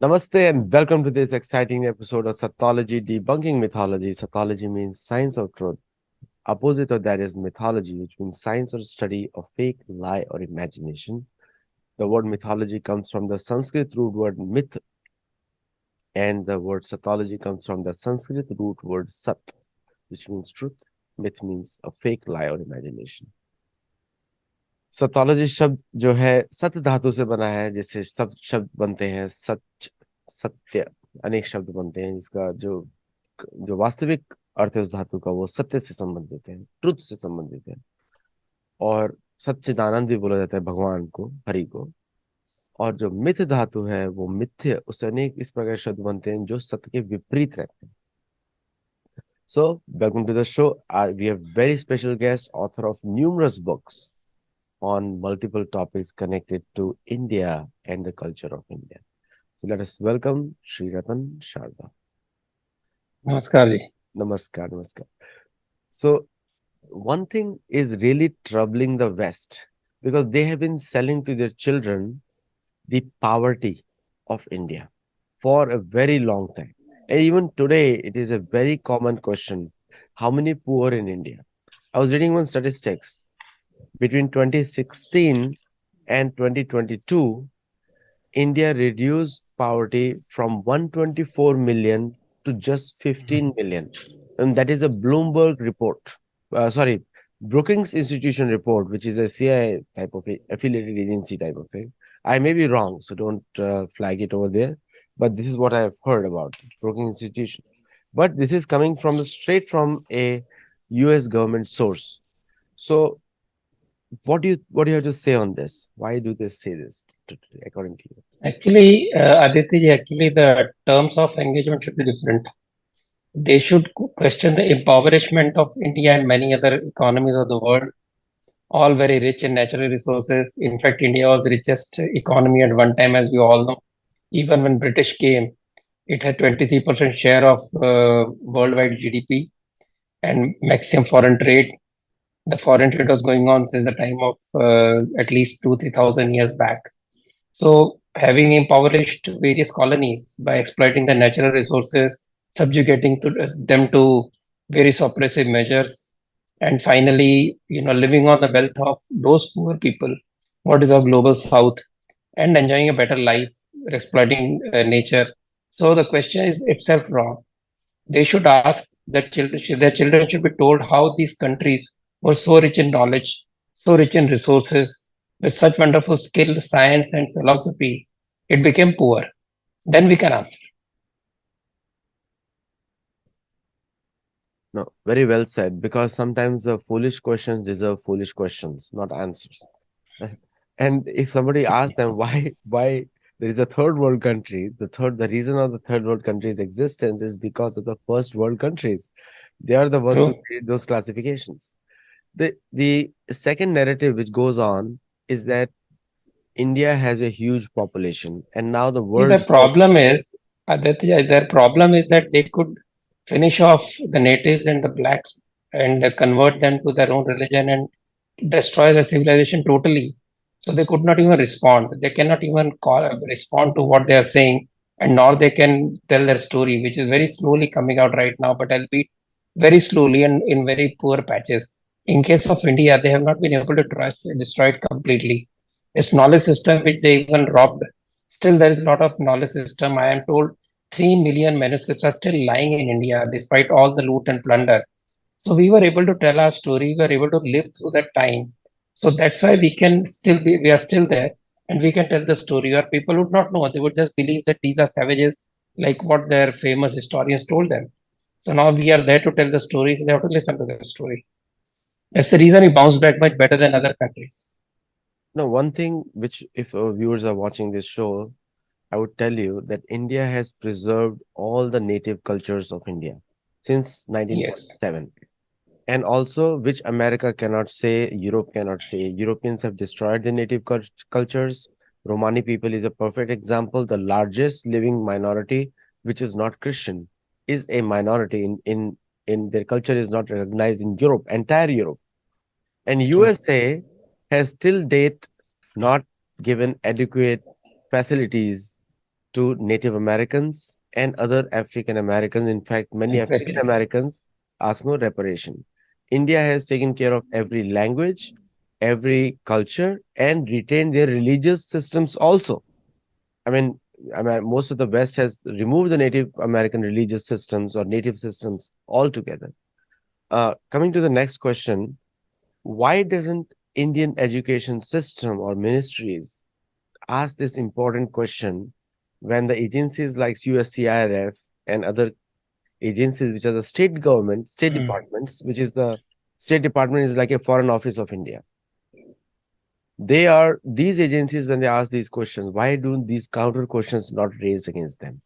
Namaste and welcome to this exciting episode of Sattology Debunking Mythology. Sattology means science of truth. Opposite of that is mythology, which means science or study of fake, lie, or imagination. The word mythology comes from the Sanskrit root word myth, and the word Sattology comes from the Sanskrit root word sat, which means truth. Myth means a fake, lie, or imagination. सतोलॉजी शब्द जो है सत धातु से बना है, जिससे सब शब्द बनते हैं सच, सत्य, अनेक शब्द बनते हैं, जिसका जो जो वास्तविक अर्थ है उस धातु का वो सत्य से संबंधित है, ट्रुथ से संबंधित है। और सच्चिदानंद भी बोला जाता है भगवान को, हरि को। और जो मिथ धातु है वो मिथ्य, उससे अनेक इस प्रकार के शब्द बनते हैं जो सत्य के विपरीत रहते हैं। So, welcome to the show. We have very special guest, author of numerous books on multiple topics connected to India and the culture of India. So let us welcome Sri Ratan Sharda. नमस्कार जी। Namaskar, namaskar. So one thing is really troubling the West because they have been selling to their children the poverty of India for a very long time. And even today, it is a very common question. How many poor in India? I was reading one statistics. Between 2016 and 2022, India reduced poverty from 124 million to just 15 million. And that is a Bloomberg report. Brookings Institution report, which is a CIA type of affiliated agency type of thing. I may be wrong, so don't flag it over there. But this is what I have heard about Brookings Institution. But this is coming from straight from a US government source. So what do you have to say on this? Why do they say this, according to you? Actually, Aditya ji, actually the terms of engagement should be different. They should question the impoverishment of India and many other economies of the world, all very rich in natural resources. In fact, India was the richest economy at one time, as we all know. Even when British came, it had 23% share of worldwide GDP and maximum foreign trade. The foreign trade was going on since the time of at least 2-3 thousand years back. So, having impoverished various colonies by exploiting the natural resources, subjugating them to various oppressive measures, and finally, living on the wealth of those poor people, what is our global south, and enjoying a better life, exploiting nature. So the question is itself wrong. They should ask that their children should be told how these countries were so rich in knowledge, so rich in resources, with such wonderful skill, science, and philosophy, it became poor. Then we can answer. No, very well said, because sometimes the foolish questions deserve foolish questions, not answers. And if somebody asks them why there is a third world country, the reason of the third world country's existence is because of the first world countries. They are the ones who True. create those classifications. The second narrative which goes on is that India has a huge population, and now the See, world. the problem is, Aditya, their problem is that they could finish off the natives and the blacks and convert them to their own religion and destroy the civilization totally. So they could not even respond. They cannot even respond to what they are saying, and nor they can tell their story, which is very slowly coming out right now, but albeit very slowly and in very poor patches. In case of India, they have not been able to destroy it completely. Its knowledge system, which they even robbed. Still, there is a lot of knowledge system. I am told 3 million manuscripts are still lying in India despite all the loot and plunder. So we were able to tell our story. We were able to live through that time. So that's why we are still there and we can tell the story. Or people would not know. They would just believe that these are savages, like what their famous historians told them. So now we are there to tell the stories. They have to listen to the story. That's the reason we bounce back much better than other countries. No, one thing which, if our viewers are watching this show, I would tell you that India has preserved all the native cultures of India since Yes. 1947. And also, which America cannot say, Europe cannot say. Europeans have destroyed the native cultures. Romani people is a perfect example. The largest living minority, which is not Christian, is a minority in their culture is not recognized in Europe, entire Europe. And True. USA has till date not given adequate facilities to Native Americans and other African Americans. In fact, many African Exactly. Americans ask no reparation. India has taken care of every language, every culture, and retained their religious systems also. I mean, most of the West has removed the Native American religious systems or native systems altogether. Coming to the next question, why doesn't Indian education system or ministries ask this important question when the agencies like USCIRF and other agencies, which are the state government, state Mm. departments, which is the State Department is like a foreign office of India. They are these agencies when they ask these questions. Why do these counter questions not raised against them?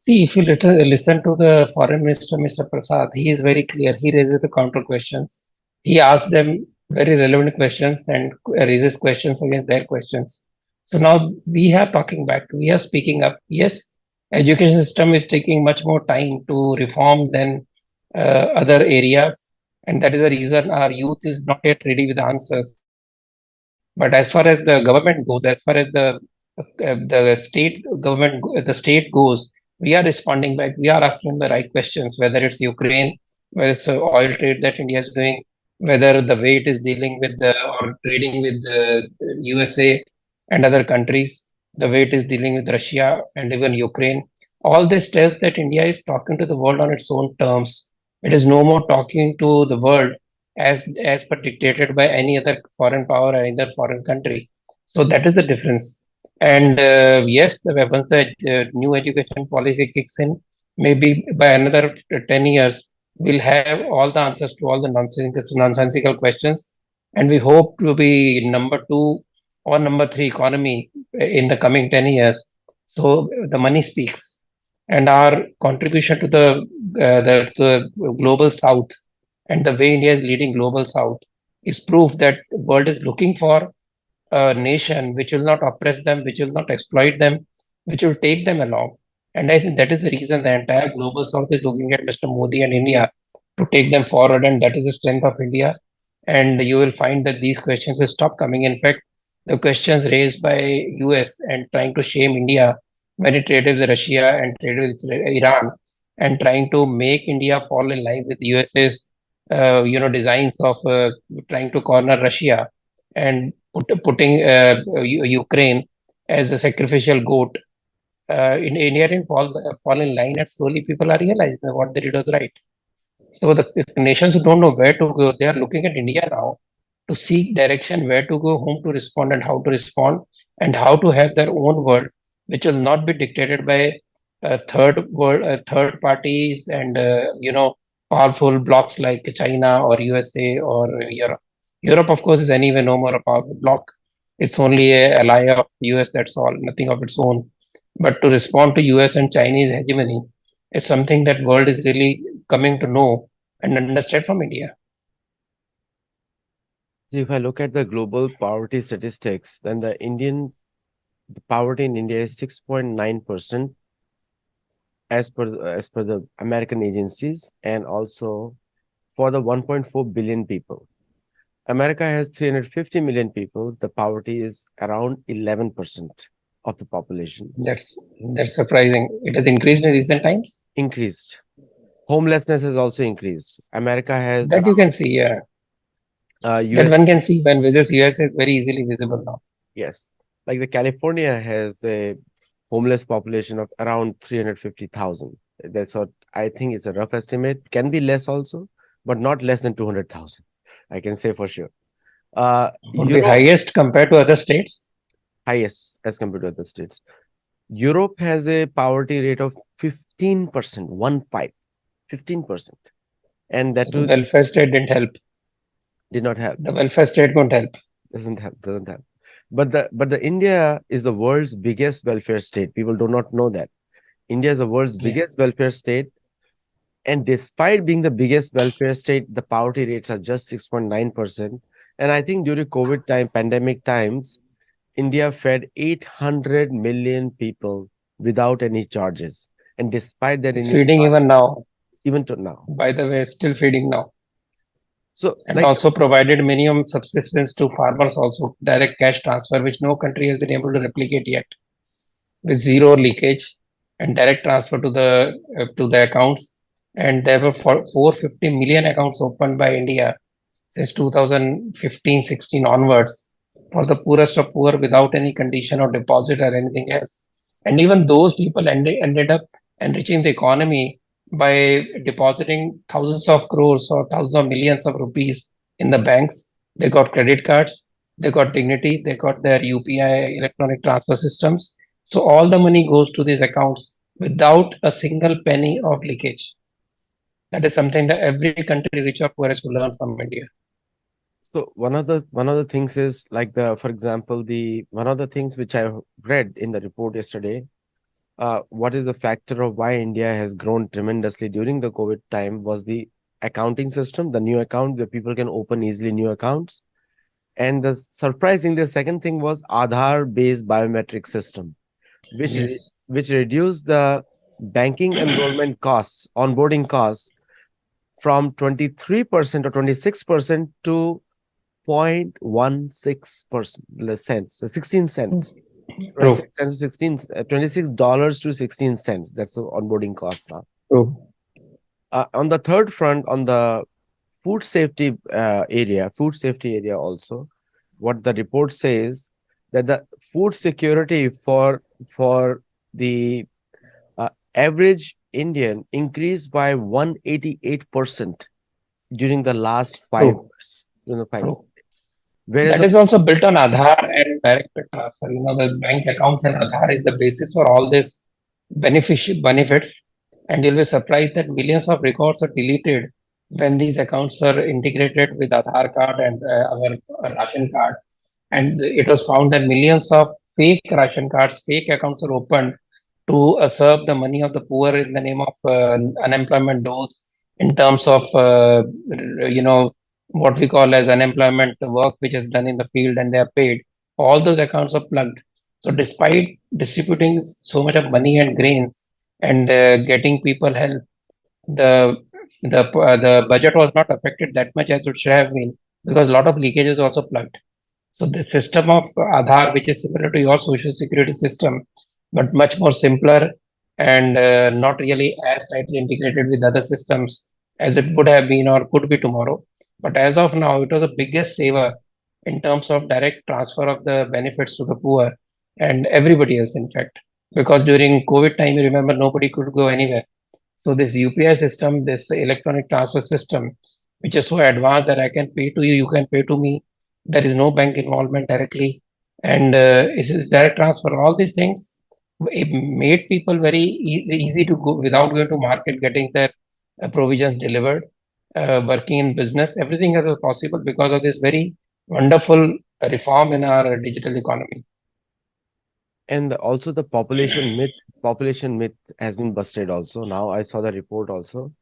See, if you listen to the Foreign Minister, Mr. Prasad, he is very clear. He raises the counter questions. He asks them very relevant questions and raises questions against their questions. So now we are talking back. We are speaking up. Yes, education system is taking much more time to reform than other areas, and that is the reason our youth is not yet ready with answers. But as far as the government goes, as far as the state government, the state goes, we are responding back. We are asking the right questions, whether it's Ukraine, whether it's the oil trade that India is doing, whether the way it is dealing with the or trading with the USA and other countries, the way it is dealing with Russia and even Ukraine. All this tells that India is talking to the world on its own terms. It is no more talking to the world as per dictated by any other foreign power or any other foreign country. So that is the difference. And yes, once the new education policy kicks in, maybe by another 10 years, we'll have all the answers to all the nonsensical questions. And we hope to be number two or number three economy in the coming 10 years. So the money speaks. And our contribution to the global south and the way India is leading global south is proof that the world is looking for a nation which will not oppress them, which will not exploit them, which will take them along. And I think that is the reason the entire global south is looking at Mr. Modi and India to take them forward, and that is the strength of India. And you will find that these questions will stop coming. In fact, the questions raised by US and trying to shame India when it traded with Russia and traded with Iran and trying to make India fall in line with US's designs of trying to corner Russia and putting Ukraine as a sacrificial goat. In India didn't fall in line, and slowly people are realizing that what they did was right. So the nations who don't know where to go, they are looking at India now to seek direction, where to go, whom to respond, and how to respond, and how to have their own world, which will not be dictated by third parties and powerful blocks like China or USA or Europe. Europe, of course, is anyway no more a powerful bloc. It's only a ally of US. That's all, nothing of its own. But to respond to US and Chinese hegemony is something that world is really coming to know and understand from India. So if I look at the global poverty statistics, then the poverty in India is 6.9% as per the American agencies, and also for the 1.4 billion people. America has 350 million people. The poverty is around 11% of the population. That's surprising. It has increased in recent times. Increased. Homelessness has also increased. America has That you can see, yeah. That US, one can see when visits US is very easily visible now. yes. Like the California has a homeless population of around 350,000. That's what I think is a rough estimate. Can be less also, but not less than 200,000. I can say for sure. Would be Europe, highest compared to other states. highest as compared to other states. Europe has a poverty rate of 15%, 15%. And that So the too welfare state didn't help. did not help. The welfare state won't help. Doesn't help. But the India is the world's biggest welfare state. People do not know that. India is the world's Yeah. biggest welfare state. And despite being the biggest welfare state, the poverty rates are just 6.9%. And I think during COVID time, pandemic times, India fed 800 million people without any charges. And despite that, It's India, feeding even now. even to now. By the way, it's still feeding now. So, And like, also provided minimum subsistence to farmers also, direct cash transfer, which no country has been able to replicate yet. with zero leakage and direct transfer to the accounts. And there were 450 million accounts opened by India since 2015-16 onwards for the poorest of poor without any condition or deposit or anything else. And even those people ended up enriching the economy by depositing thousands of crores or thousands of millions of rupees in the banks. They got credit cards, they got dignity, they got their UPI electronic transfer systems. So all the money goes to these accounts without a single penny of leakage. That is something that every country, rich or poor, has to learn from India. So one of the things is like for example, the one of the things which I read in the report yesterday, what is the factor of why India has grown tremendously during the COVID time was the accounting system, the new account where people can open easily new accounts. And the second thing was Aadhaar-based biometric system, Yes. which reduced the banking enrollment costs, onboarding costs from 23% or 26% to 0.16% cents, so 16 cents. 26 True. cents to 16, $26 to 16 cents. That's the onboarding cost now. True. On the third front, on the food safety area also, what the report says that the food security for the average Indian increased by 188% during the last five True. years. You know, True. whereas That the is also built on Aadhaar and direct transfer. The bank accounts and Aadhaar is the basis for all these benefits. And you'll be surprised that millions of records are deleted when these accounts are integrated with Aadhaar card and our ration card. And it was found that millions of fake ration cards, fake accounts are opened to serve the money of the poor in the name of unemployment dole, in terms of what we call as unemployment work which is done in the field and they are paid. All those accounts are plugged. So despite distributing so much of money and grains and getting people help, the the budget was not affected that much as it should have been, because a lot of leakage is also plugged. So the system of Aadhaar, which is similar to your social security system, but much more simpler and not really as tightly integrated with other systems as it would have been or could be tomorrow. But as of now, it was the biggest saver in terms of direct transfer of the benefits to the poor and everybody else, in fact. Because during COVID time, you remember, nobody could go anywhere. So this UPI system, this electronic transfer system, which is so advanced that I can pay to you, you can pay to me. There is no bank involvement directly, and it's direct transfer. All these things, it made people very easy to go without going to market, getting their provisions delivered, working in business. Everything else is possible because of this very wonderful reform in our digital economy. and also the population myth has been busted also. Now I saw the report also.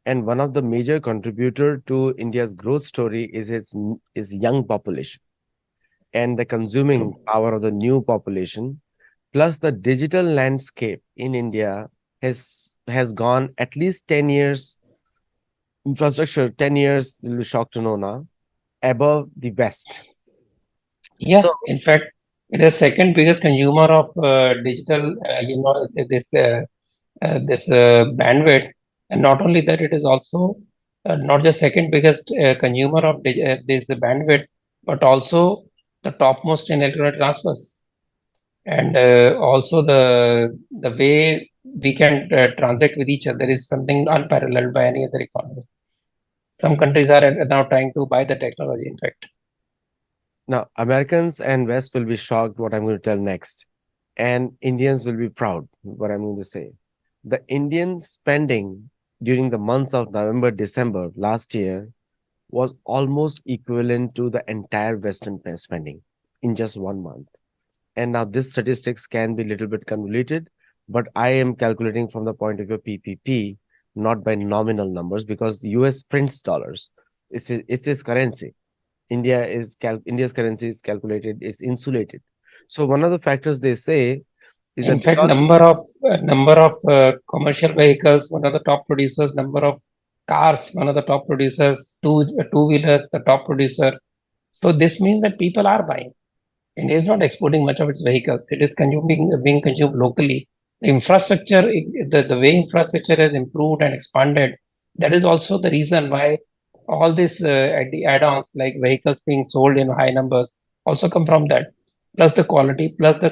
And one of the major contributor to India's growth story is young population and the consuming power of the new population, plus the digital landscape in India has gone at least 10 years, infrastructure 10 years, you'll be shocked to know now, above the West. Yeah, So in fact, it is second biggest consumer of digital, this bandwidth, and not only that, it is also not just second biggest consumer of this bandwidth, but also the topmost in electronic transfers, and also the way we can transact with each other is something unparalleled by any other economy. Some countries are now trying to buy the technology. In fact, now Americans and West will be shocked what I'm going to tell next. And Indians will be proud what I'm going to say. The Indian spending during the months of November, December last year was almost equivalent to the entire Western spending in just 1 month. And now this statistics can be a little bit convoluted, but I am calculating from the point of view of PPP, not by nominal numbers, because US prints dollars. It's its currency. India's currency is calculated, it's insulated. So one of the factors they say is in that fact, because number of commercial vehicles, one of the top producers. Number of cars, one of the top producers. Two wheelers, the top producer. So this means that people are buying. India is not exporting much of its vehicles. It is being consumed locally. The infrastructure, the way infrastructure has improved and expanded, that is also the reason why all these add-ons like vehicles being sold in high numbers also come from that. Plus the quality, plus the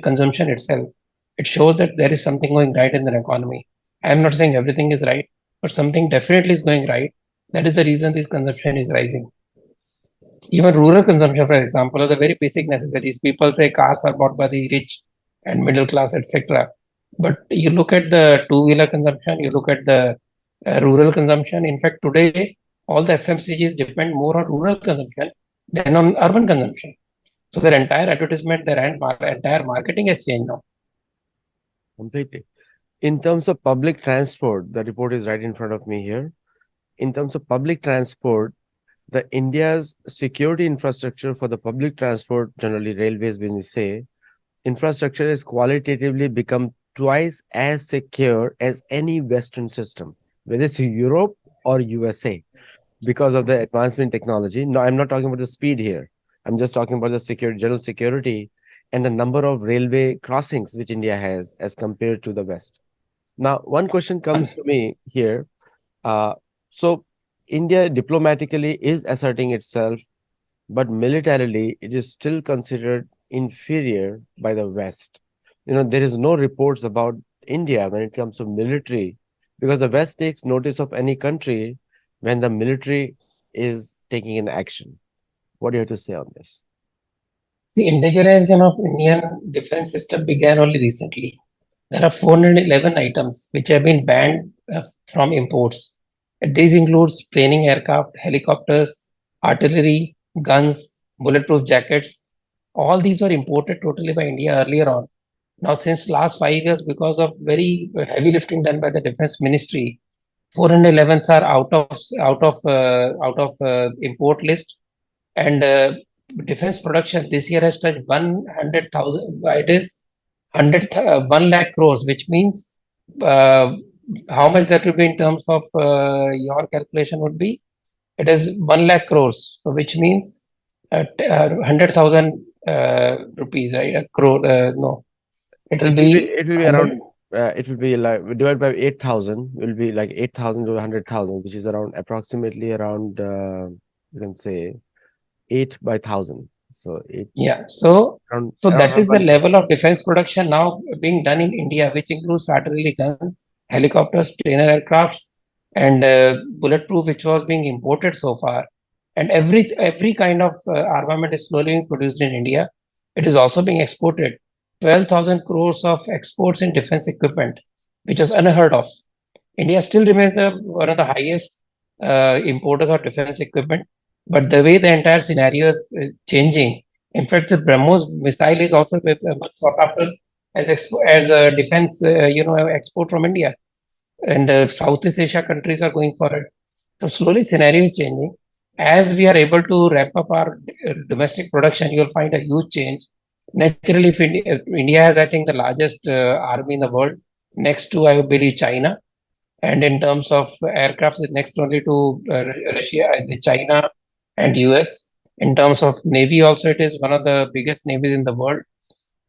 consumption itself. It shows that there is something going right in the economy. I am not saying everything is right, but something definitely is going right. That is the reason this consumption is rising. Even rural consumption, for example, are the very basic necessities. People say cars are bought by the rich and middle class, etc. But you look at the two-wheeler consumption, you look at the rural consumption. In fact, today all the FMCGs depend more on rural consumption than on urban consumption. So their entire advertisement, their entire marketing has changed now. Completely. In terms of public transport, the report is right in front of me here. In terms of public transport, the India's security infrastructure for the public transport, generally railways, when we say, infrastructure has qualitatively become twice as secure as any Western system, whether it's Europe or USA, because of the advancement in technology. No, I'm not talking about the speed here. I'm just talking about the security, general security, and the number of railway crossings which India has as compared to the West. Now, one question comes to me here. Uh, so, India diplomatically is asserting itself, but militarily, it is still considered inferior by the West. There is no reports about India when it comes to military, because the West takes notice of any country when the military is taking an action. What do you have to say on this? The indigenization of Indian defense system began only recently. There are 411 items which have been banned from imports. These includes training aircraft, helicopters, artillery, guns, bulletproof jackets. All these were imported totally by India earlier on. Now, since last 5 years, because of very heavy lifting done by the defense ministry, 411 are out of import list, and defense production this year has touched 100,000. It is 1 lakh crores, which means uh, how much that would be in terms of your calculation would be. It is 1 lakh crores, so which means 100,000 rupees, right? A crore, no, it will It will be be it will be 100. around it will be like divided by 8,000 will be like 8,000 to 100,000, which is around approximately around you can say 8 by 1,000. So eight Yeah, so around so around that around is the one. level of defense production now being done in India, which includes artillery guns, helicopters, trainer aircrafts, and bulletproof, which was being imported so far. And every kind of armament is slowly being produced in India. It is also being exported. 12,000 crores of exports in defense equipment, which is unheard of. India still remains the one of the highest importers of defense equipment, but the way the entire scenario is changing. In fact, the BrahMos missile is also much sought after as a defense, export from India, and Southeast Asia countries are going for it. So slowly, scenario is changing. As we are able to ramp up our domestic production, you will find a huge change. Naturally, if India has, I think, the largest army in the world, next to, I believe, China, and in terms of aircraft, it's next only to Russia, the China, and US. In terms of navy, also it is one of the biggest navies in the world.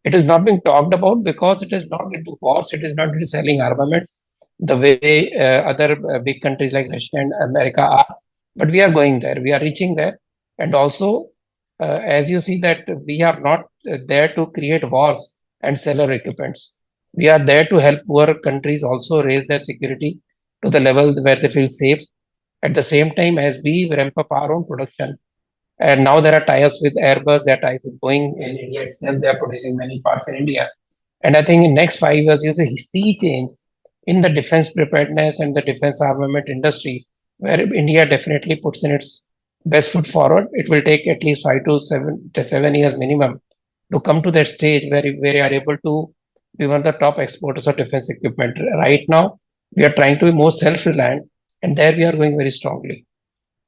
It is not being talked about because it is not into wars. It is not into selling armaments the way other big countries like Russia and America are. But we are going there. We are reaching there, and also, as you see that we are not there to create wars and sell our equipments. We are there to help poor countries also raise their security to the level where they feel safe. At the same time, as we ramp up our own production, and now there are tie-ups with Airbus, there are ties with Boeing in India itself. They are producing many parts in India. And I think in next 5 years, you see sea change in the defense preparedness and the defense armament industry, where India definitely puts in its best foot forward. It will take at least 5 to 7 years minimum to come to that stage where you are able to be one of the top exporters of defense equipment. Right now, we are trying to be more self-reliant, and there we are going very strongly.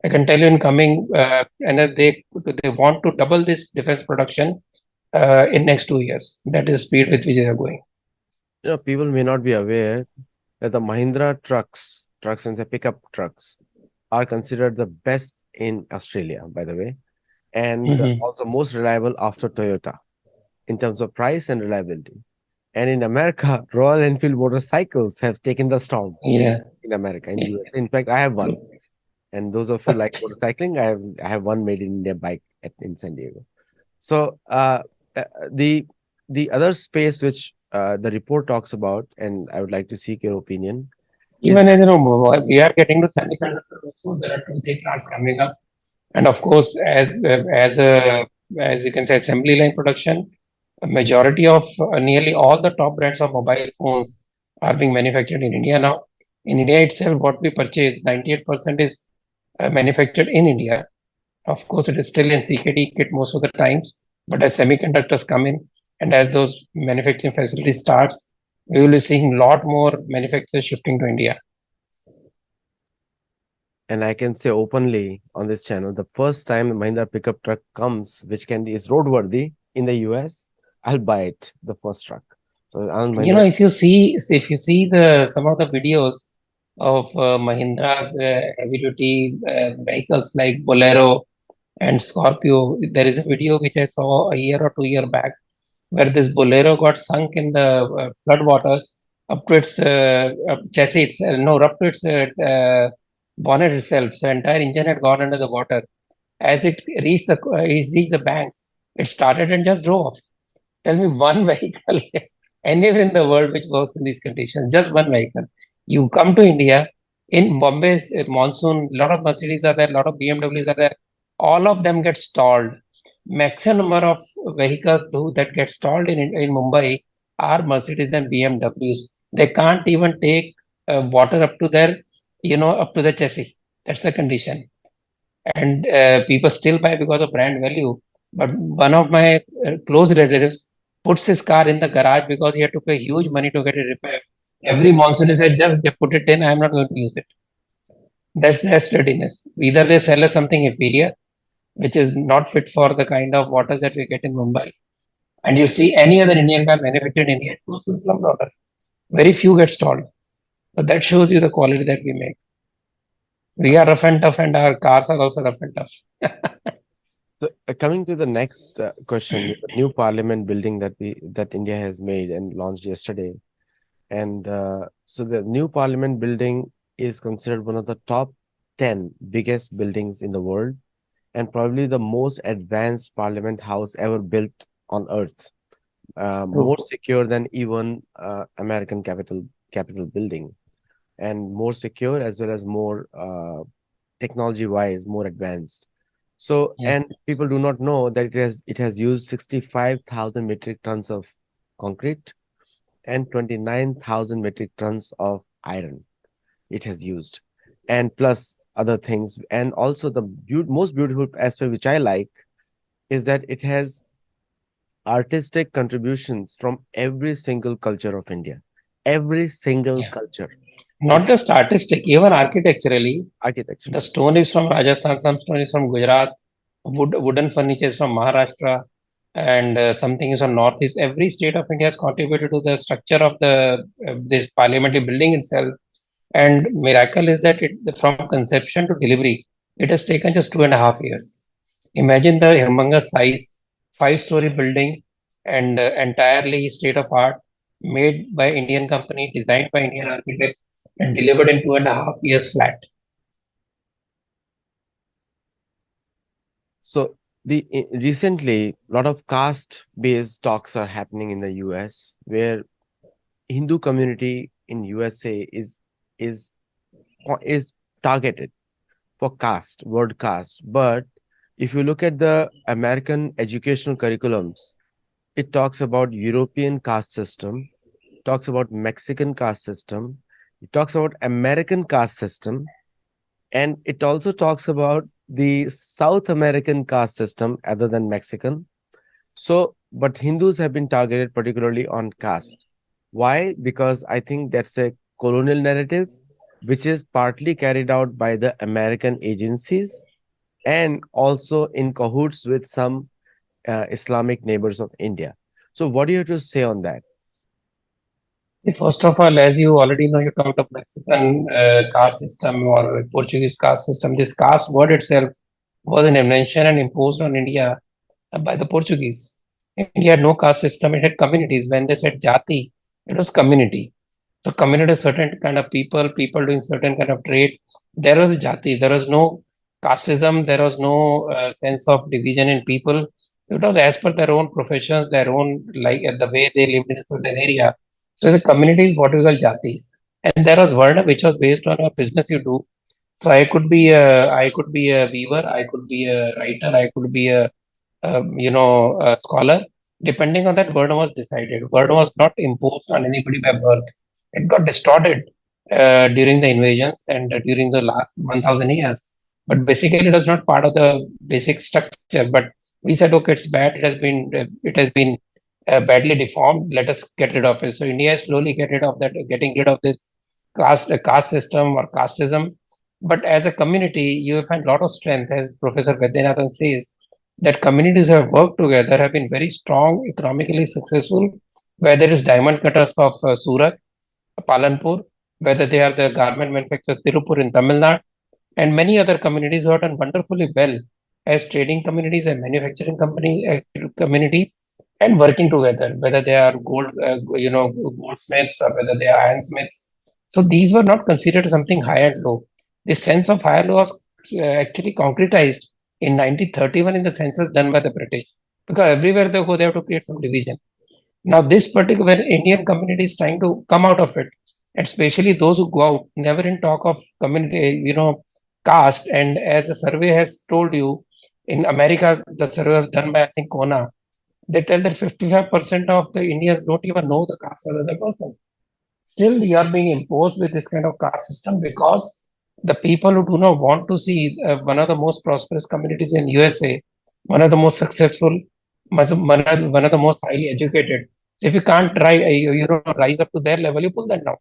I can tell you in coming, and they want to double this defense production in next 2 years. That is the speed with which they are going. People may not be aware that the Mahindra trucks and the pickup trucks are considered the best in Australia, by the way. and Hmm. also most reliable after Toyota in terms of price and reliability. And in America, Royal Enfield motorcycles have taken the storm Yeah. in America, in US. In fact, I have one. And those of you like motorcycling, I have one made in India bike in San Diego. So uh, the the other space which the report talks about, and I would like to seek your opinion, is Even as you know, we are getting to semiconductors, so there are two, three plants coming up. And of course, as you can say, assembly line production, a majority of nearly all the top brands of mobile phones are being manufactured in India now. In India itself, what we purchase, 98% is manufactured in India. Of course, it is still in CKD kit most of the times, but as semiconductors come in and as those manufacturing facilities starts, we will be seeing a lot more manufacturers shifting to India. and I can say openly on this channel, the first time the Mahindra pickup truck comes, which can be is roadworthy in the US, I'll buy it, the first truck. So Anand You Mahindra, know, if you see the some of the videos of Mahindra's heavy duty vehicles like Bolero and Scorpio, there is a video which I saw a year or 2 year back where this Bolero got sunk in the flood waters up to its chassis, no, up to its bonnet itself. So entire engine had gone under the water. As it reached the banks, it started and just drove off. Tell me one vehicle anywhere in the world which works in these conditions. Just one vehicle. You come to India, in Bombay's monsoon, a lot of Mercedes are there, a lot of BMWs are there. All of them get stalled. Maximum number of vehicles that get stalled in Mumbai are Mercedes and BMWs. They can't even take water up to up to the chassis. That's the condition, and people still buy because of brand value. But one of my close relatives puts his car in the garage because he had to pay huge money to get it repaired. Every monsoon he said, just put it in, I'm not going to use it. That's their steadiness. Either they sell us something inferior, which is not fit for the kind of waters that we get in Mumbai. And you see any other Indian car manufactured in India, it goes to slum water. Very few get stalled. But that shows you the quality that we make. We are rough and tough, and our cars are also rough and tough. so, coming to the next question, the new parliament building that India has made and launched yesterday, and so the new parliament building is considered one of the top 10 biggest buildings in the world and probably the most advanced parliament house ever built on earth, more True. secure than even American Capitol building, and more secure as well as more technology wise more advanced. So, Yeah. and people do not know that it has used 65,000 metric tons of concrete and 29,000 metric tons of iron it has used, and plus other things. And also the most beautiful aspect which I like is that it has artistic contributions from every single culture of India, every single Yeah. culture. It Not has just artistic, even architecturally. The architecturally. stone is from Rajasthan, some stone is from Gujarat, wooden furniture is from Maharashtra, and something is from Northeast. Every state of India has contributed to the structure of the this parliamentary building itself. And miracle is that from conception to delivery, it has taken just 2.5 years. Imagine the humongous size, five-story building, and entirely state of art, made by Indian company, designed by Indian architect, and delivered in 2.5 years flat. So recently, a lot of caste-based talks are happening in the US, where Hindu community in USA is is targeted for word caste. But if you look at the American educational curriculums, it talks about European caste system, talks about Mexican caste system, it talks about American caste system, and it also talks about the South American caste system other than Mexican. So, but Hindus have been targeted particularly on caste. Why? Because I think that's a colonial narrative, which is partly carried out by the American agencies and also in cahoots with some Islamic neighbors of India. So, what do you have to say on that? First of all, as you already know, you talked of Mexican caste system or Portuguese caste system. This caste word itself was an invention and imposed on India by the Portuguese. India had no caste system, it had communities. When they said jati, it was community. So community is certain kind of people, people doing certain kind of trade. There was jati, there was no casteism, there was no sense of division in people. It was as per their own professions, their own, like the way they lived in a certain area. So the community is what we call jatis. And there was Varna, which was based on a business you do. So I could be a weaver, I could be a writer, I could be a scholar. Depending on that, word was decided. Word was not imposed on anybody by birth. It got distorted during the invasions and during the last 1,000 years. But basically, it was not part of the basic structure. But we said, okay, it's bad. It has been badly deformed. Let us get rid of it. So India is slowly getting rid of this caste system or casteism. But as a community, you find a lot of strength, as Professor Vaidyanathan says, that communities have worked together, have been very strong, economically successful, whether it's diamond cutters of Surat, Palanpur, whether they are the garment manufacturers Tirupur in Tamil Nadu, and many other communities who have done wonderfully well as trading communities and manufacturing communities and working together, whether they are goldsmiths or whether they are ironsmiths. So these were not considered something high and low. This sense of high and low was actually concretized in 1931 in the census done by the British, because everywhere they go, they have to create some division. Now, this particular Indian community is trying to come out of it, and especially those who go out, never in talk of community, caste. And as the survey has told you, in America, the survey was done by I think Kona. They tell that 55% of the Indians don't even know the caste of the other person. Still, you are being imposed with this kind of caste system because the people who do not want to see one of the most prosperous communities in USA, one of the most successful, one of the most highly educated. So if you can't rise up to their level, you pull them down.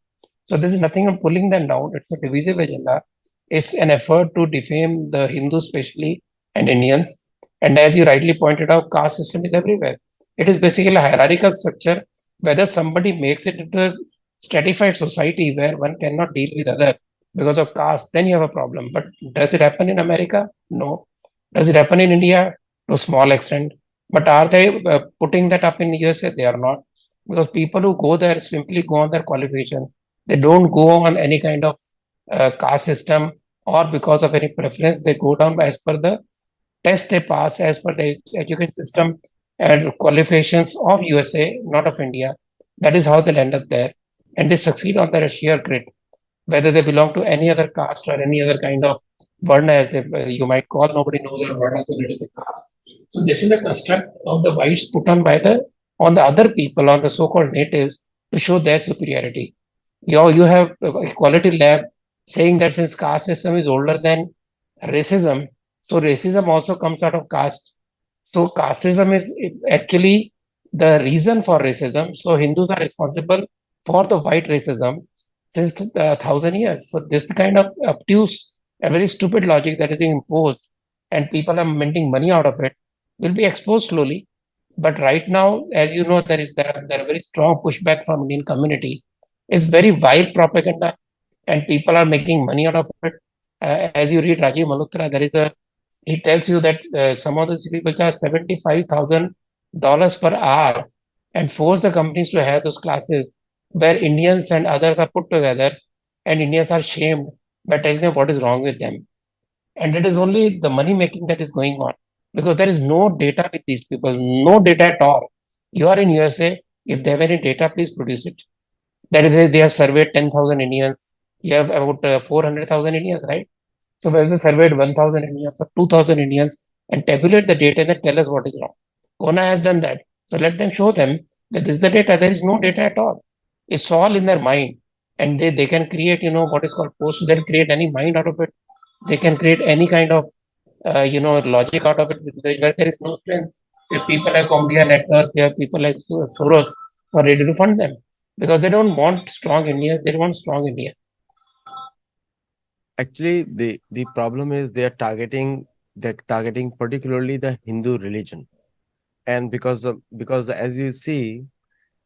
So there's nothing of pulling them down. It's a divisive agenda. It's an effort to defame the Hindus, especially, and Indians. And as you rightly pointed out, caste system is everywhere. It is basically a hierarchical structure. Whether somebody makes it into a stratified society where one cannot deal with other because of caste, then you have a problem. But does it happen in America? No. Does it happen in India? To a small extent. But are they putting that up in USA? They are not. Because people who go there simply go on their qualification. They don't go on any kind of caste system or because of any preference. They go down as per the test they pass, as per the education system and qualifications of USA, not of India. That is how they'll end up there. And they succeed on their sheer grit, whether they belong to any other caste or any other kind of Varna, as you might call. Nobody knows what Varna, so it is a caste. So this is a construct of the whites put on the other people, on the so-called natives, to show their superiority. You have Equality Lab saying that since caste system is older than racism, so racism also comes out of caste. So casteism is actually the reason for racism. So Hindus are responsible for the white racism since 1,000 years. So this kind of obtuse, a very stupid logic that is being imposed, and people are minting money out of it, will be exposed slowly. But right now, as you know, there are very strong pushback from Indian community. It's very vile propaganda, and people are making money out of it. As you read Rajiv Malhotra, he tells you that some of these people charge $75,000 per hour and force the companies to have those classes where Indians and others are put together, and Indians are shamed by telling them what is wrong with them. And it is only the money making that is going on because there is no data with these people, no data at all. You are in USA. If they have any data, please produce it. That is, they have surveyed 10,000 Indians. You have about 400,000 Indians, right? So whether they surveyed 1,000 Indians or 2,000 Indians and tabulate the data and then tell us what is wrong. Kona has done that. So let them show them that this is the data. There is no data at all. It's all in their mind. And they can create, what is called post. They'll create any mind out of it. They can create any kind of, logic out of it where there is no strength. If people like Comdia Network, there are people like Soros who are ready to fund them because they don't want strong India. They want strong India. Actually, the problem is they're targeting particularly the Hindu religion. And because as you see,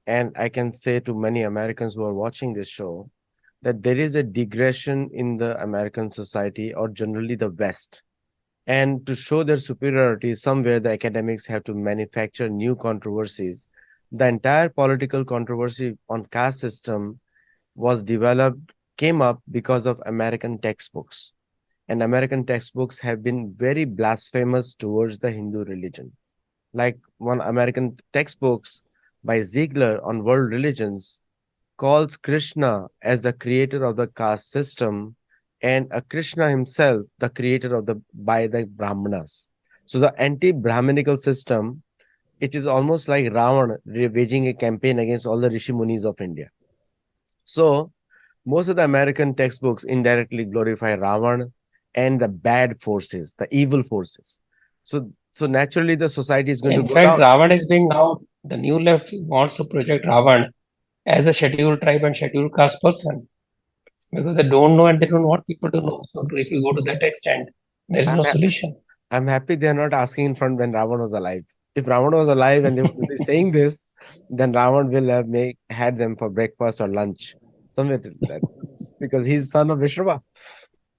and I can say to many Americans who are watching this show, that there is a digression in the American society or generally the West. And to show their superiority, somewhere the academics have to manufacture new controversies. The entire political controversy on caste system was developed, came up because of American textbooks. And American textbooks have been very blasphemous towards the Hindu religion. Like one American textbooks by Ziegler on world religions calls Krishna as the creator of the caste system and a Krishna himself the creator of the by the Brahmanas. So the anti-Brahminical system, it is almost like Ravan waging a campaign against all the Rishi Munis of India. So most of the American textbooks indirectly glorify Ravan and the bad forces, the evil forces. So naturally the society is going to In go fact, down. Ravan is being now, the new left wants to project Ravan as a scheduled tribe and scheduled caste person because they don't know and they don't want people to know. So if you go to that extent, there is I'm no ha- solution. I'm happy they're not asking in front when Ravan was alive. If Ravan was alive and they would be saying this, then Ravan will have had them for breakfast or lunch, somewhere to that, because he's son of Vishrava.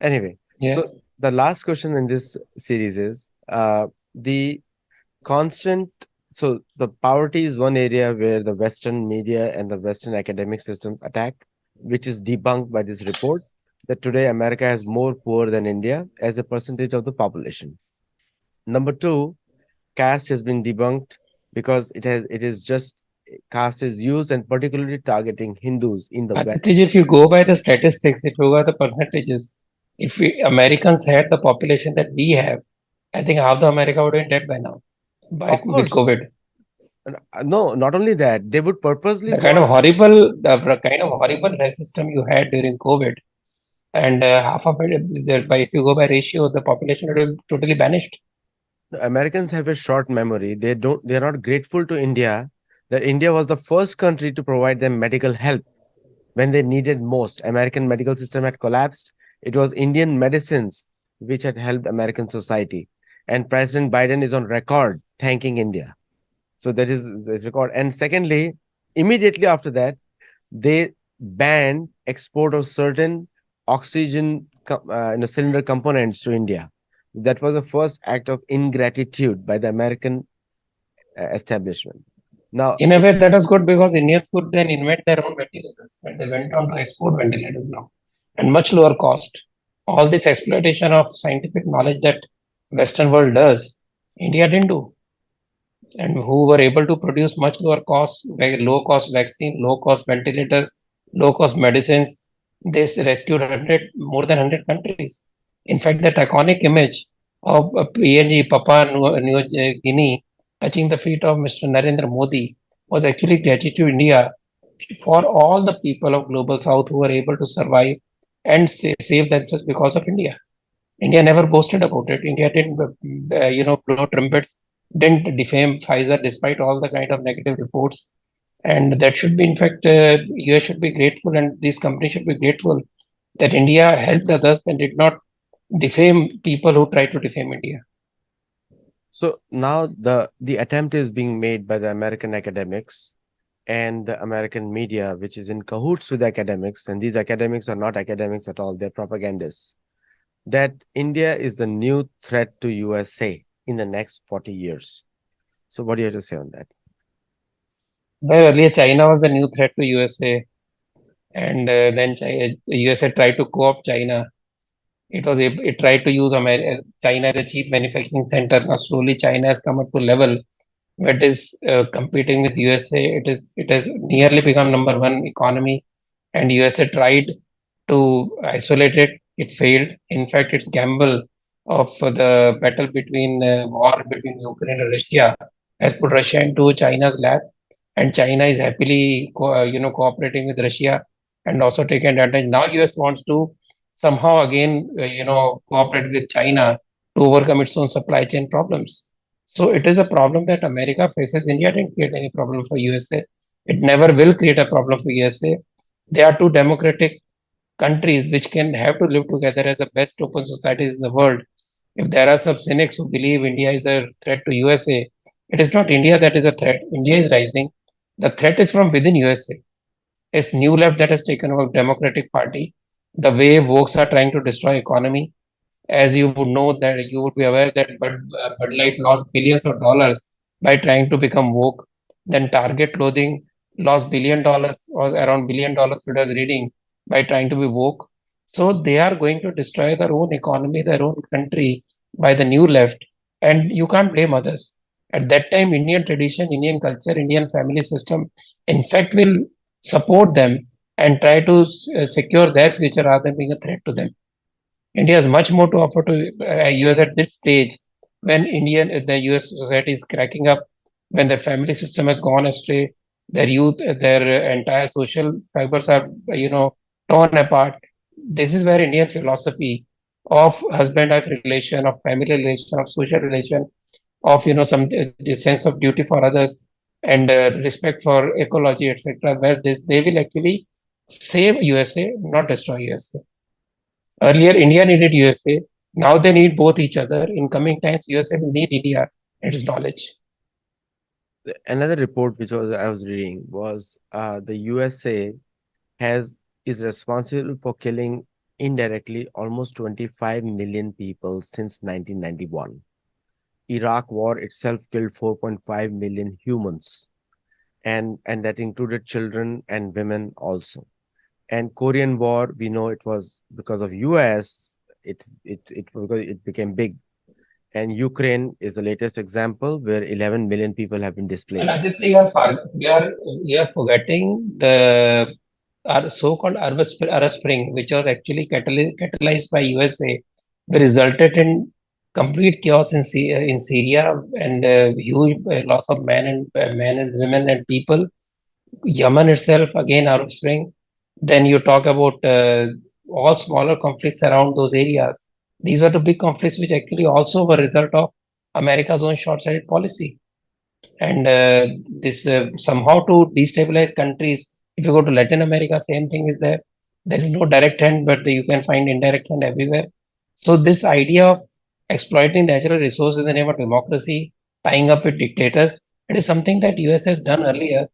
Anyway, Yeah. so the last question in this series is the constant. So the poverty is one area where the Western media and the Western academic systems attack, which is debunked by this report that today America has more poor than India as a percentage of the population. Number two, caste has been debunked because it is just caste is used and particularly targeting Hindus in the West. Aditya, if you go by the statistics, if you go by the percentages, if we Americans had the population that we have, I think half the America would be dead by now, by Of with course, COVID. no, not only that, they would purposely The go kind of on. horrible, the kind of horrible health system you had during COVID, and half of it, by if you go by ratio, the population would have totally vanished. Americans have a short memory. They are not grateful to India that India was the first country to provide them medical help when they needed most. American medical system had collapsed. It was Indian medicines which had helped American society. And President Biden is on record thanking India. So that is this record. And secondly, immediately after that, they banned export of certain oxygen in a cylinder components to India. That was the first act of ingratitude by the American establishment. Now, In a way, that was good because Indians could then invent their own ventilators, and they went on to export ventilators now, and much lower cost. All this exploitation of scientific knowledge that Western world does, India didn't do, and who were able to produce much lower cost, low cost vaccine, low cost ventilators, low cost medicines. They rescued 100, more than 100 countries. In fact, that iconic image of PNG, New Guinea, touching the feet of Mr. Narendra Modi was actually gratitude to India for all the people of global south who were able to survive and save themselves because of India. India never boasted about it. India didn't, blow trumpets, didn't defame Pfizer despite all the kind of negative reports. And that should be, in fact, US should be grateful, and these companies should be grateful that India helped others and did not defame people who tried to defame India. so now the attempt is being made by the American academics and the American media, which is in cahoots with academics, and these academics are not academics at all, they're propagandists, that India is the new threat to USA in the next 40 years. So what do you have to say on that? Well, earlier China was the new threat to USA, and then USA tried to co-opt China. It tried to use China as a cheap manufacturing center. Now slowly China has come up to level where it is competing with USA. It has nearly become number one economy, and USA tried to isolate it. It failed. In fact, its gamble of the battle between war between Ukraine and Russia has put Russia into China's lap, and China is happily cooperating with Russia and also taking advantage. Now US wants to somehow again cooperate with China to overcome its own supply chain problems. So it is a problem that America faces. India didn't create any problem for USA. It never will create a problem for USA. They are two democratic countries which can have to live together as the best open societies in the world. If there are some cynics who believe India is a threat to USA, it is not India that is a threat. India is rising. The threat is from within USA. It's new left that has taken over Democratic Party. The way wokes are trying to destroy economy, As you would know that you would be aware that Bud Light lost billions of dollars by trying to become woke. Then Target clothing lost $1 billion or around $1 billion today I was reading by trying to be woke. So they are going to destroy their own economy, their own country by the new left, and you can't blame others. At that time, Indian tradition, Indian culture, Indian family system, in fact, will support them and try to secure their future rather than being a threat to them. India has much more to offer to US at this stage when the US society is cracking up, when the family system has gone astray, their youth, their entire social fibers are, torn apart. This is where Indian philosophy of husband-wife relation, of family relation, of social relation, of the sense of duty for others and respect for ecology, etc., where they will actually save USA, not destroy USA. Earlier, India needed USA. Now they need both each other. In coming times, USA will need India and its knowledge. Another report which was I was reading was the USA has is responsible for killing indirectly almost 25 million people since 1991. Iraq war itself killed 4.5 million humans, and that included children and women also. And Korean War, we know it was because of US, it became big. And Ukraine is the latest example where 11 million people have been And displaced. Aditya, we are forgetting the our so-called Arab Spring, which was actually catalyzed by USA, resulted in complete chaos in Syria and huge loss of men and women and people. Yemen itself, again, Arab Spring. Then you talk about all smaller conflicts around those areas. These were the big conflicts which actually also were a result of America's own short-sighted policy. And this somehow to destabilize countries. If you go to Latin America, same thing is there. There is no direct hand, but you can find indirect hand everywhere. So this idea of exploiting natural resources in the name of democracy, tying up with dictators, it is something that US has done earlier,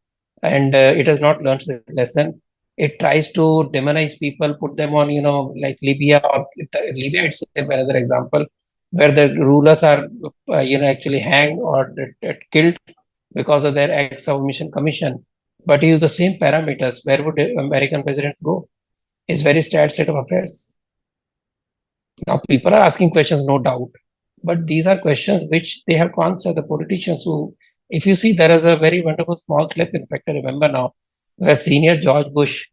and it has not learned this lesson. It tries to demonize people, put them on, like Libya or Libya itself, another example, where the rulers are, actually hanged or killed because of their acts of mission commission. But use the same parameters, where would the American president go? It's very sad state of affairs. Now, people are asking questions, no doubt, but these are questions which they have to answer. The politicians who, if you see, there is a very wonderful small clip. In fact, I remember now, where senior George Bush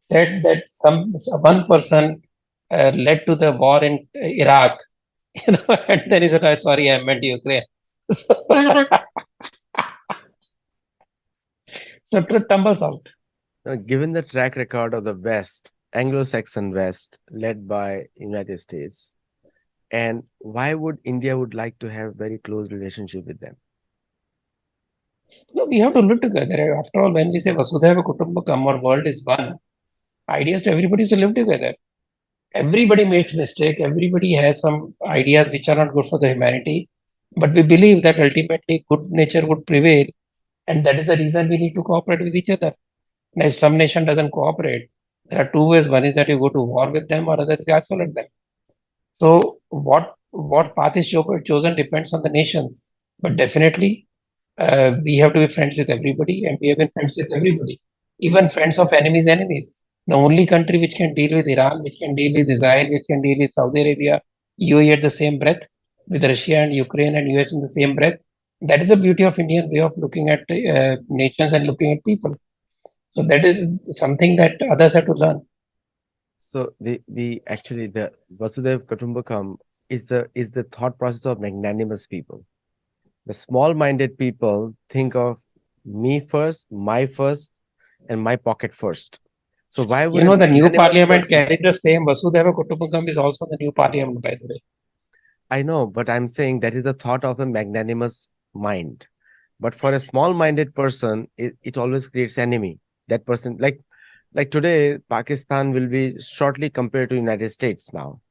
said that some one person led to the war in Iraq, and then he said, "Oh, sorry, I meant Ukraine." So, so truth tumbles out. Now, given the track record of the West, Anglo-Saxon West, led by United States, and why would India would like to have very close relationship with them? No, we have to live together. After all, when we say Vasudhaiva Kutumbakam or world is one, ideas to everybody is to live together. Everybody makes mistake. Everybody has some ideas which are not good for the humanity. But we believe that ultimately good nature would prevail. And that is the reason we need to cooperate with each other. Now, if some nation doesn't cooperate, there are two ways. One is that you go to war with them, or other is you isolate them. So what path is chosen depends on the nations. But definitely we have to be friends with everybody, and we have been friends with everybody, even friends of enemies. The only country which can deal with Iran, which can deal with Israel, which can deal with Saudi Arabia, UAE at the same breath, with Russia and Ukraine and US in the same breath. That is the beauty of Indian way of looking at nations and looking at people. So that is something that others have to learn. So the Vasudhaiv Kutumbakam is the thought process of magnanimous people. The small-minded people think of me first, my first, and my pocket first. So why would a The new magnanimous parliament person? carried the same. Vasudhaiva Kutumbakam is also the new parliament, by the way. I know, but I'm saying that is the thought of a magnanimous mind. But for a small-minded person, it always creates enemy. That person, like today, Pakistan will be shortly compared to United States now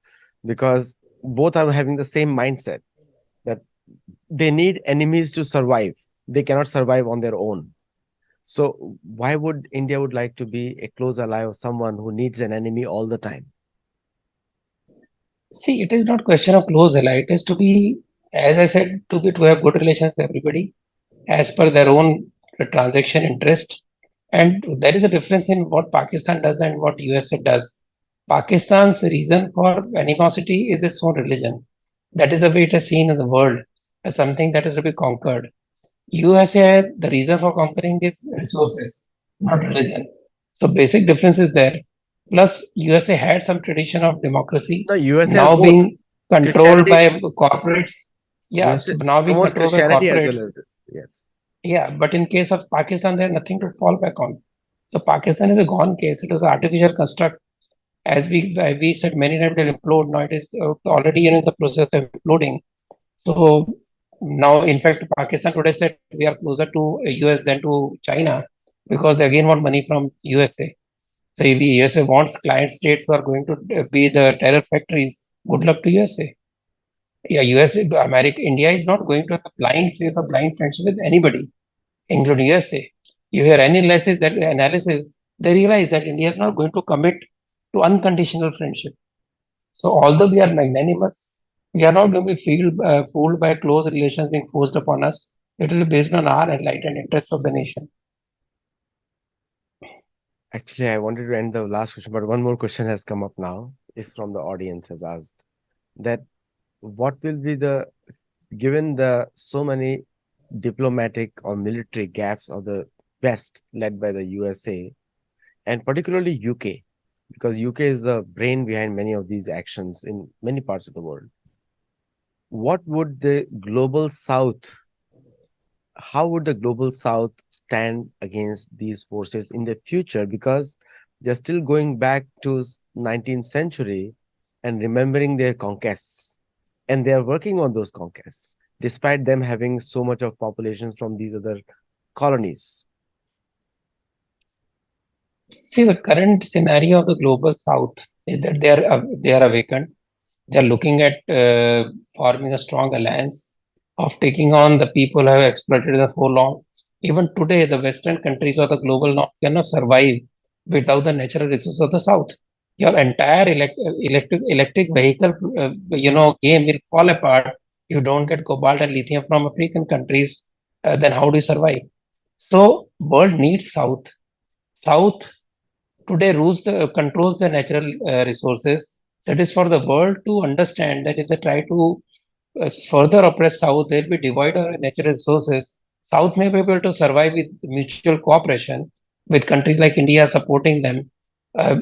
because both are having the same mindset that they need enemies to survive. They cannot survive on their own. So why would India would like to be a close ally of someone who needs an enemy all the time? See, it is not question of close ally. It is to be, as I said, to have good relations with everybody as per their own transaction interest. And there is a difference in what Pakistan does and what USA does. Pakistan's reason for animosity is its own religion. That is the way it is seen in the world as something that is to be conquered. USA, the reason for conquering is resources, not religion. So basic difference is there. Plus, USA had some tradition of democracy, No, USA has now both being controlled Christianity. by corporates. Yeah, USA so now being promotes controlled by Christianity as corporates. well as this. Yes. Yeah, but in case of Pakistan, there's nothing to fall back on. So Pakistan is a gone case. It was an artificial construct. As we said many times, it will implode. Now it is already in the process of imploding. So now, in fact, Pakistan today said we are closer to US than to China because they again want money from USA. So if the USA wants client states who are going to be the terror factories, good luck to USA. Yeah, USA, America, India is not going to have a blind faith or blind friendship with anybody, including USA. You hear any analysis, they realize that India is not going to commit to unconditional friendship. So although we are magnanimous, we are not going to be fooled by close relations being forced upon us. It will be based on our enlightened interests of the nation. Actually, I wanted to end the last question, but one more question has come up now. Is from the audience has asked that what will be the given the so many diplomatic or military gaffes of the West led by the USA and particularly UK, because UK is the brain behind many of these actions in many parts of the world. What would the global South, how would the global South stand against these forces in the future? Because they're still going back to 19th century and remembering their conquests, and they are working on those conquests, despite them having so much of population from these other colonies. See, the current scenario of the global south is that they are awakened. They are looking at forming a strong alliance of taking on the people who have exploited them for long. Even today, the Western countries or the global north cannot survive without the natural resources of the south. Your entire electric vehicle, game will fall apart if you don't get cobalt and lithium from African countries. Then how do you survive? So, world needs south. South today controls the natural resources. That is for the world to understand that if they try to further oppress South, they'll be devoid of natural resources. South may be able to survive with mutual cooperation with countries like India supporting them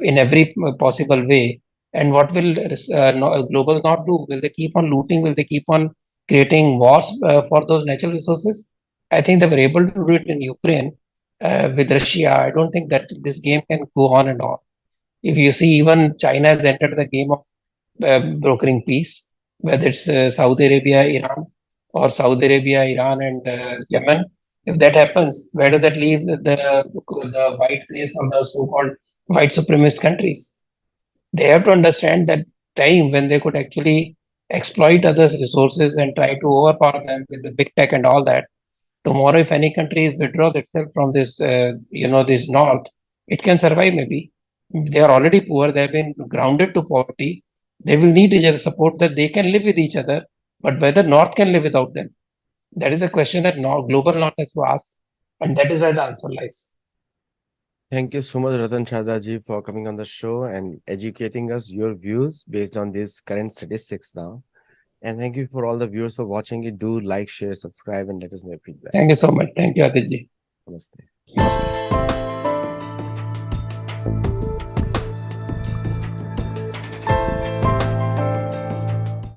in every possible way. And what will global not do? Will they keep on looting? Will they keep on creating wars for those natural resources? I think they were able to do it in Ukraine with Russia. I don't think that this game can go on and on. If you see, even China has entered the game of brokering peace, whether it's Saudi Arabia, Iran, or Saudi Arabia, Iran, and Yemen. If that happens, where does that leave the white place of the so-called white supremacist countries? They have to understand that time when they could actually exploit others' resources and try to overpower them with the big tech and all that. Tomorrow, if any country withdraws itself from this north, it can survive maybe. They are already poor, they have been grounded to poverty. They will need each other support that they can live with each other, but whether north can live without them, that is a question that global north has to ask, and that is where the answer lies. Thank you so much, Ratan Sharda ji, for coming on the show and educating us your views based on these current statistics now. And thank you for all the viewers for watching it. Do like, share, subscribe, and let us know your feedback. Thank you so much. Thank you, Aditji. Namaste. Namaste.